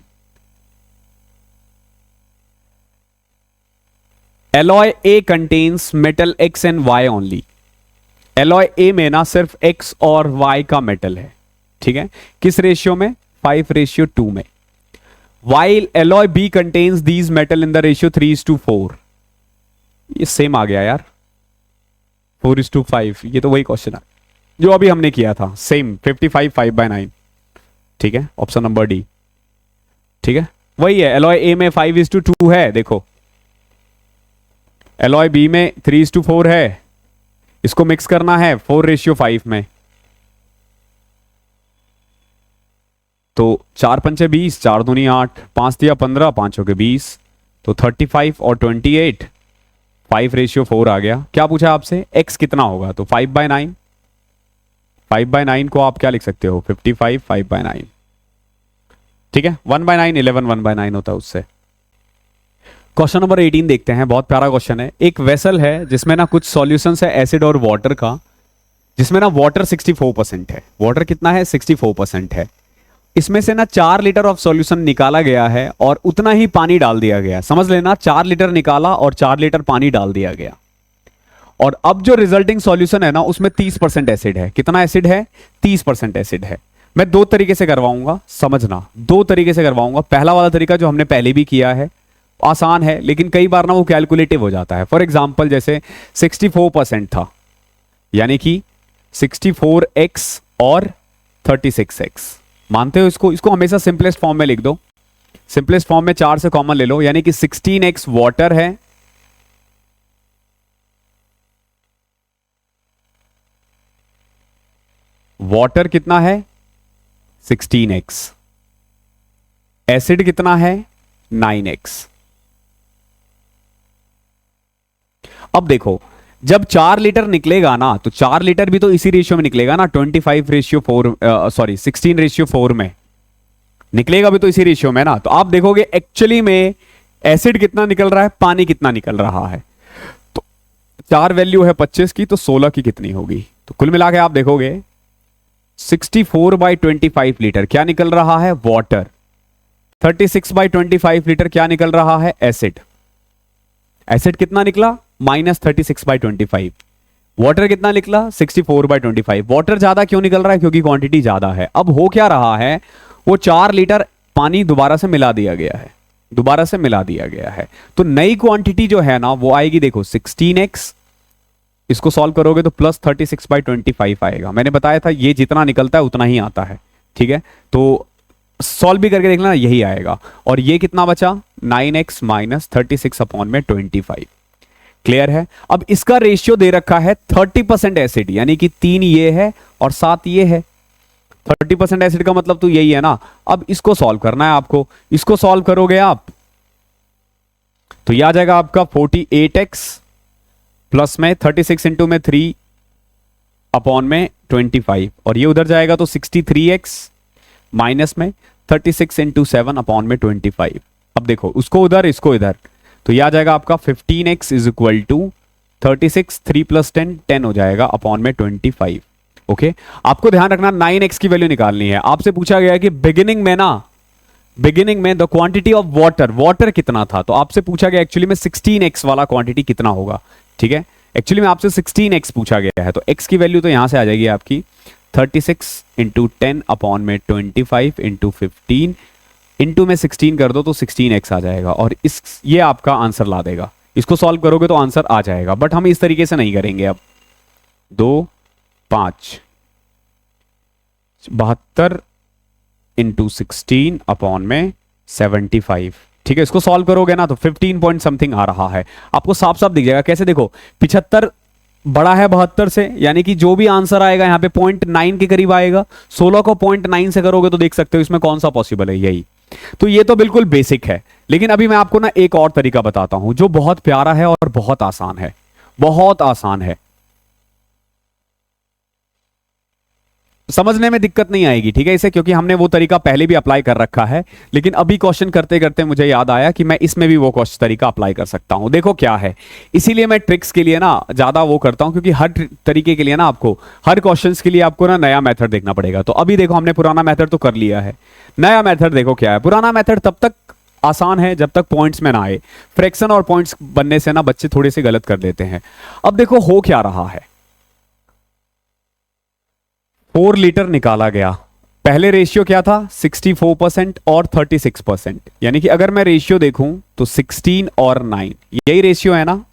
alloy A contains metal X and Y only. Alloy A में ना सिर्फ X और Y का मेटल है, ठीक है। किस रेशियो में? 5:2 में। While alloy B contains these metal in the ratio 3:4। ये सेम आ गया यार, 4:5। ये तो वही क्वेश्चन है जो अभी हमने किया था, सेम 55 5/9, ठीक है। ऑप्शन नंबर डी, ठीक है, वही है। एलॉय ए में 5:2 है, देखो एलॉय बी में 3:4 है, इसको मिक्स करना है 4:5 में। तो 4 पंचे 20, 4 दूनी 8, 5 दिया 15, 5 हो गए 20, तो 35 और 28, 5:4 आ गया। क्या पूछा आपसे? x कितना होगा? तो 5/9। 5/9 को आप क्या लिख सकते हो? 55 5/9, ठीक है। 1/9 11 1/9 होता है उससे। क्वेश्चन नंबर 18 देखते हैं, बहुत प्यारा क्वेश्चन है। एक वेसल है जिसमें ना कुछ सॉल्यूशंस है एसिड और वाटर का, जिसमें ना वाटर 64% है। वाटर कितना है? 64% है। इसमें से ना 4 लीटर ऑफ सॉल्यूशन निकाला गया है और उतना ही पानी डाल दिया गया। समझ लेना, 4 लीटर निकाला और 4 लीटर पानी डाल दिया गया। और अब जो रिजल्टिंग सॉल्यूशन है ना, उसमें 30% एसिड है। कितना एसिड है? 30% एसिड है। मैं 2 तरीके से करवाऊंगा, समझना, 2 तरीके से करवाऊंगा। पहला वाला तरीका जो हमने पहले भी किया है, आसान है, लेकिन कई बार ना वो कैलकुलेटिव हो जाता है। फॉर एग्जाम्पल जैसे 64% था, यानी कि 64x और 36x। मानते हो इसको? इसको हमेशा सिंपलेस्ट फॉर्म में लिख दो। सिंपलेस्ट फॉर्म में 4 से कॉमन ले लो, यानी कि 16x वाटर है, वाटर कितना है? 16x, एसिड कितना है? 9x। अब देखो, जब 4 लीटर निकलेगा ना, तो 4 लीटर भी तो इसी रेशियो में निकलेगा ना, 16:4 में निकलेगा भी तो इसी रेशियो में ना। तो आप देखोगे एक्चुअली में एसिड कितना निकल रहा है, पानी कितना निकल रहा है। तो 4 वैल्यू है 25 की, तो 16 की कितनी होगी? तो कुल मिला के आप देखोगे 64/25 लीटर क्या निकल रहा है? वाटर। 36/25 लीटर क्या निकल रहा है? एसिड। एसिड कितना निकला? -36/25। वाटर कितना निकला? 64/25। वाटर ज्यादा क्यों निकल रहा है? क्योंकि क्वांटिटी ज्यादा है। अब हो क्या रहा है, वो 4 लीटर पानी दोबारा से मिला दिया गया है, दोबारा से मिला दिया गया है। तो नई क्वांटिटी जो है ना वो आएगी, देखो 16x, इसको सॉल्व करोगे तो प्लस 36/25 आएगा। मैंने बताया था ये जितना निकलता है उतना ही आता है, ठीक है। तो सॉल्व भी करके देख लेना, यही आएगा। और ये कितना बचा, 9x माइनस 36/25। क्लियर है। अब इसका रेशियो दे रखा है 30% एसिड, यानी कि 3 ये है और 7 ये है। 30% एसिड का मतलब तो यही है ना। अब इसको सॉल्व करना है आपको, इसको सॉल्व करोगे आप तो यह आ जाएगा आपका 48x प्लस में 36 इंटू में 3 अपॉन में 25, और ये उधर जाएगा तो 63x माइनस में 36 इंटू 7 अपॉन में 25। अब देखो उसको उधर इसको इधर, तो यह आ जाएगा आपका 15x is equal to 36, 3 plus 10, 10 हो जाएगा अपॉन में 25। ओके, आपको ध्यान रखना 9x की वैल्यू निकालनी है। आपसे पूछा गया है कि बिगिनिंग में द क्वांटिटी ऑफ वाटर कितना था, तो आपसे पूछा गया एक्चुअली में 16x वाला क्वांटिटी कितना होगा, ठीक है। एक्चुअली में आपसे 16x पूछा गया है, तो x की वैल्यू तो यहां से आ जाएगी आपकी 36 इंटू 10 अपॉन में 25 इंटू 15 इंटू में 16 कर दो तो 16x आ जाएगा, और ये आपका आंसर ला देगा। इसको सॉल्व करोगे तो आंसर आ जाएगा, बट हम इस तरीके से नहीं करेंगे। अब 2 5 72 इंटू 16 अपॉन में 75, ठीक है। इसको सॉल्व करोगे ना तो 15 पॉइंट समथिंग आ रहा है, आपको साफ साफ दिख जाएगा। कैसे, देखो 75 बड़ा है 72 से, यानी कि जो भी आंसर आएगा यहां पे 0.9 के करीब आएगा। 16 को 0.9 से करोगे तो देख सकते हो इसमें कौन सा पॉसिबल है, यही। तो ये तो बिल्कुल बेसिक है, लेकिन अभी मैं आपको ना एक और तरीका बताता हूं जो बहुत प्यारा है और बहुत आसान है, बहुत आसान है, समझने में दिक्कत नहीं आएगी, ठीक है इसे, क्योंकि हमने वो तरीका पहले भी अप्लाई कर रखा है। लेकिन अभी क्वेश्चन करते करते मुझे याद आया कि मैं इसमें भी वो क्वेश्चन तरीका अप्लाई कर सकता हूं। देखो क्या है, इसीलिए मैं ट्रिक्स के लिए ना ज्यादा वो करता हूं, क्योंकि हर तरीके के लिए ना आपको, हर क्वेश्चन के लिए आपको ना नया मेथड देखना पड़ेगा। तो अभी देखो हमने पुराना मेथड तो कर लिया है, नया मेथड देखो क्या है। पुराना मेथड तब तक आसान है जब तक पॉइंट्स में ना आए, फ्रैक्शन और पॉइंट्स बनने से ना बच्चे थोड़े से गलत कर देते हैं। अब देखो हो क्या रहा है, 4 लीटर निकाला गया। पहले रेशियो क्या था, 64% और 36%, यानी कि अगर मैं रेशियो देखूं तो 16 और 9, यही रेशियो है ना।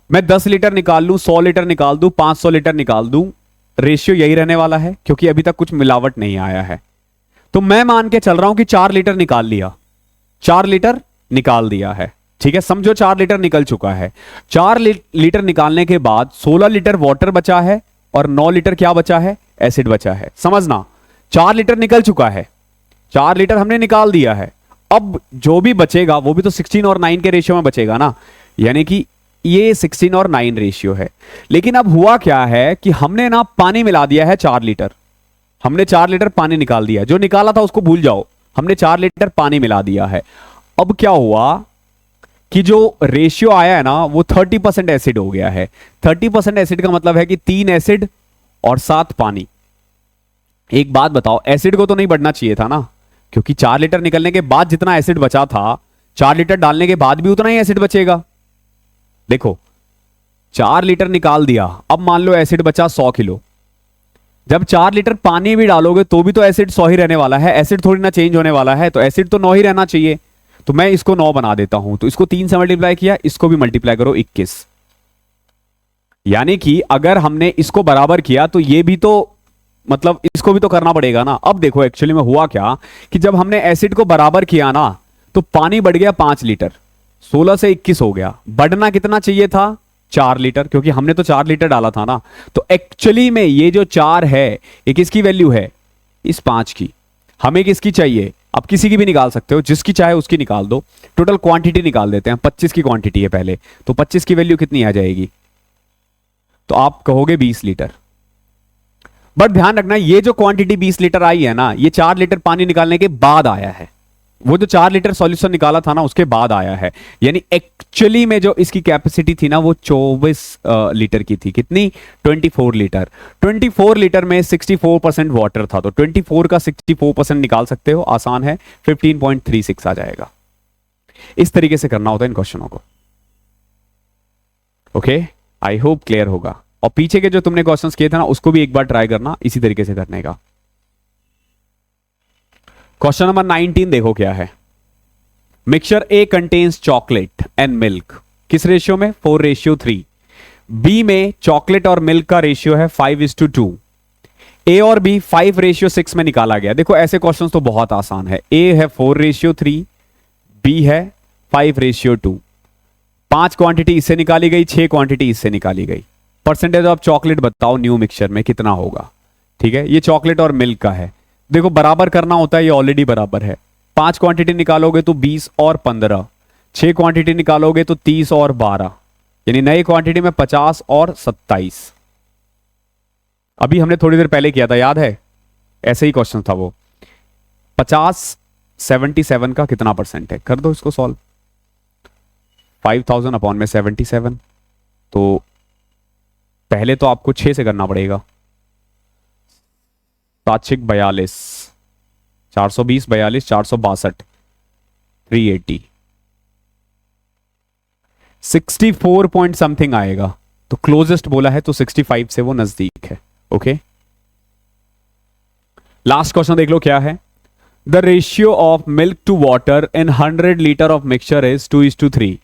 मैं 10 लीटर निकाल लूं, 100 लीटर निकाल दूं, 500 लीटर निकाल दूं, रेशियो यही रहने वाला है, क्योंकि अभी तक कुछ मिलावट नहीं आया है। तो मैं मान के चल रहा हूं कि 4 लीटर निकाल लिया, 4 लीटर निकाल दिया है, ठीक है। समझो 4 लीटर निकल चुका है। 4 लीटर निकालने के बाद 16 लीटर वाटर बचा है और 9 लीटर क्या बचा है, एसिड बचा है। समझना, 4 लीटर निकल चुका है, 4 लीटर हमने निकाल दिया है। अब जो भी बचेगा वो भी तो 16 और 9 के रेशियो में बचेगा ना, यानी कि ये 16 और 9 रेशियो है। लेकिन अब हुआ क्या है कि हमने ना पानी मिला दिया है 4 लीटर, हमने 4 लीटर पानी निकाल दिया, जो निकाला था उसको भूल जाओ, हमने 4 लीटर पानी मिला दिया है। अब क्या हुआ कि जो रेशियो आया है ना वो 30% एसिड हो गया है। 30% एसिड का मतलब है कि 3 एसिड और 7 पानी। एक बात बताओ, एसिड को तो नहीं बढ़ना चाहिए था ना, क्योंकि 4 लीटर निकलने के बाद जितना एसिड बचा था, 4 लीटर डालने के बाद भी उतना ही एसिड बचेगा। देखो 4 लीटर निकाल दिया, अब मान लो एसिड बचा 100 किलो। जब 4 लीटर पानी भी डालोगे तो भी तो एसिड 100 ही रहने वाला है, एसिड थोड़ी ना चेंज होने वाला है, तो एसिड तो 9 ही रहना चाहिए। तो मैं इसको 9 बना देता हूं, तो इसको 3 से मल्टीप्लाई किया, इसको भी मल्टीप्लाई करो 21, यानी कि अगर हमने इसको बराबर किया तो ये भी तो, मतलब इसको भी तो करना पड़ेगा ना। अब देखो एक्चुअली में हुआ क्या कि जब हमने एसिड को बराबर किया ना तो पानी बढ़ गया 5 लीटर, 16 से 21 हो गया। बढ़ना कितना चाहिए था, 4 लीटर, क्योंकि हमने तो 4 लीटर डाला था ना। तो एक्चुअली में ये जो 4 है ये किसकी वैल्यू है, इस 5 की। हमें किसकी चाहिए, आप किसी की भी निकाल सकते हो, जिसकी चाहे उसकी निकाल दो। टोटल क्वांटिटी निकाल देते हैं, 25 की क्वांटिटी है पहले, तो 25 की वैल्यू कितनी आ जाएगी, तो आप कहोगे 20 लीटर। बट ध्यान रखना ये जो क्वांटिटी 20 लीटर आई है ना, ये 4 लीटर पानी निकालने के बाद आया है। वो जो 4 लीटर सॉल्यूशन निकाला था ना उसके बाद आया है, यानी एक्चुअली में जो इसकी कैपेसिटी थी ना वो 24 लीटर की थी। कितनी, 24 लीटर। 24 लीटर में 64% वाटर था, तो 24 का 64% निकाल सकते हो, आसान है, 15.36 आ जाएगा। इस तरीके से करना होता है इन क्वेश्चनों को। ओके, आई होप क्लियर होगा। और पीछे के जो तुमने क्वेश्चंस किए थे ना उसको भी एक बार ट्राई करना इसी तरीके से करने का। क्वेश्चन नंबर 19 देखो क्या है। Mixture A contains chocolate and milk, किस रेशियो में? 4:3। बी में चॉकलेट और मिल्क का रेशियो है 5:2। ए और बी 5:6 में निकाला गया। देखो ऐसे क्वेश्चंस तो बहुत आसान है। ए है 4:3, बी है 5:2। 5 क्वांटिटी इससे निकाली गई, 6 क्वांटिटी इससे निकाली गई। परसेंटेज ऑफ चॉकलेट बताओ न्यू मिक्सचर में कितना होगा। ठीक है, ये चॉकलेट और मिल्क का है। देखो बराबर करना होता है, ये ऑलरेडी बराबर है। 5 क्वांटिटी निकालोगे तो 20 और 15, 6 क्वांटिटी निकालोगे तो 30 और 12, यानी नई क्वांटिटी में 50 और 27। अभी हमने थोड़ी देर पहले किया था, याद है? ऐसे ही क्वेश्चन था वो। 50 77 का कितना परसेंट है? कर दो इसको सॉल्व। 5000 अपॉन में 77, तो पहले तो आपको 6 से करना पड़ेगा। 7 42, 420, 42, 462, 380, 64 पॉइंट समथिंग आएगा। तो क्लोजेस्ट बोला है तो 65 से वो नजदीक है। ओके, लास्ट क्वेश्चन देख लो क्या है। The ratio of milk to water in 100 litre of mixture is 2:3।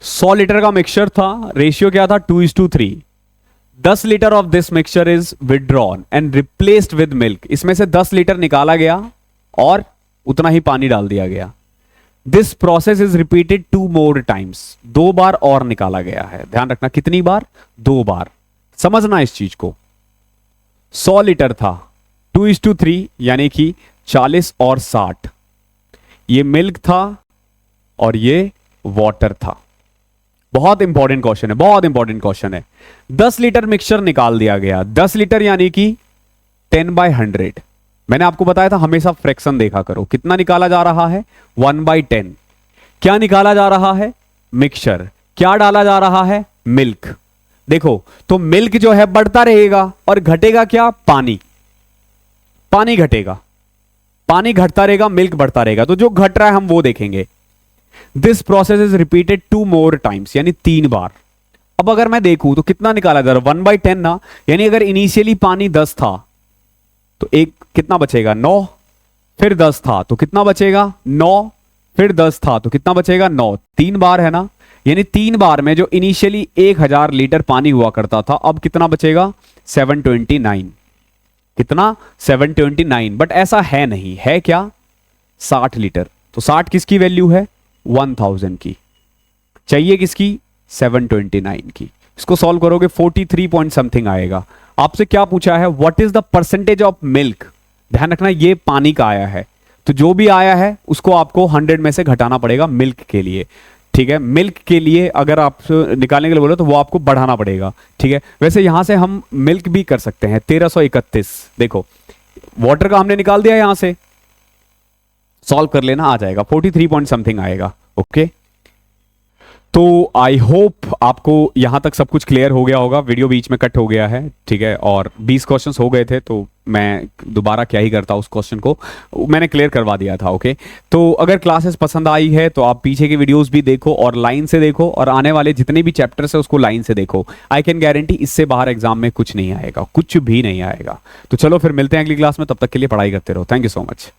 100 litre का मिक्सचर था, रेशियो क्या था? 2:3। 10 litre of this mixture is withdrawn and replaced with milk. इसमें से 10 लीटर निकाला गया और उतना ही पानी डाल दिया गया। This process is repeated 2 more times. 2 बार और निकाला गया है। ध्यान रखना, कितनी बार? 2 बार। समझना इस चीज को। 100 लीटर था, 2:3 यानी कि 40 और 60। ये मिल्क था और ये वाटर था। बहुत इंपॉर्टेंट क्वेश्चन है, बहुत इंपॉर्टेंट क्वेश्चन है। 10 लीटर मिक्सचर निकाल दिया गया। 10 लीटर यानी कि 10/100। मैंने आपको बताया था हमेशा फ्रैक्शन देखा करो। कितना निकाला जा रहा है? 1/10। क्या निकाला जा रहा है? मिक्सचर। क्या डाला जा रहा है? मिल्क। देखो तो मिल्क जो है बढ़ता रहेगा और घटेगा क्या? पानी। पानी घटेगा, पानी घटता रहेगा, मिल्क बढ़ता रहेगा। तो जो घट रहा है हम वो देखेंगे। This process is repeated 2 more times, यानी 3 बार। अब अगर मैं देखूं तो कितना निकाला जा रहा है? 1/10 ना, यानी अगर इनिशियली पानी 10 था तो एक कितना बचेगा? 9। फिर 10 था तो कितना बचेगा? 9। फिर 10 था तो कितना बचेगा? 9। 3 बार है ना, यानी 3 बार में जो इनिशियली 1000 लीटर पानी हुआ करता था, अब कितना बचेगा? 729। कितना? 729। बट ऐसा है नहीं, है क्या? 60 लीटर। तो 60 किसकी वैल्यू है? 1000 की। चाहिए किसकी? 729 की। इसको सॉल्व करोगे 43 पॉइंट समथिंग आएगा। आपसे क्या पूछा है? What is the percentage of milk. ध्यान रखना ये पानी का आया है, तो जो भी आया है उसको आपको 100 में से घटाना पड़ेगा मिल्क के लिए। ठीक है, मिल्क के लिए अगर आप निकालने के लिए बोलो तो वो आपको बढ़ाना पड़ेगा। ठीक है, वैसे यहां से हम मिल्क भी कर सकते हैं। 1331। देखो वाटर का हमने निकाल दिया, यहां से सॉल्व कर लेना, आ जाएगा 43 पॉइंट समथिंग आएगा। ओके, तो आई होप आपको यहां तक सब कुछ क्लियर हो गया होगा। वीडियो बीच में कट हो गया है, ठीक है, और 20 क्वेश्चंस हो गए थे तो मैं दोबारा क्या ही करता, उस क्वेश्चन को मैंने क्लियर करवा दिया था। ओके, तो अगर क्लासेस पसंद आई है तो आप पीछे के वीडियोस भी देखो और लाइन से देखो, और आने वाले जितने भी चैप्टर्स है उसको लाइन से देखो। आई कैन गारंटी इससे बाहर एग्जाम में कुछ नहीं आएगा, कुछ भी नहीं आएगा। तो चलो फिर मिलते हैं अगली क्लास में, तब तक के लिए पढ़ाई करते रहो। Thank you so much.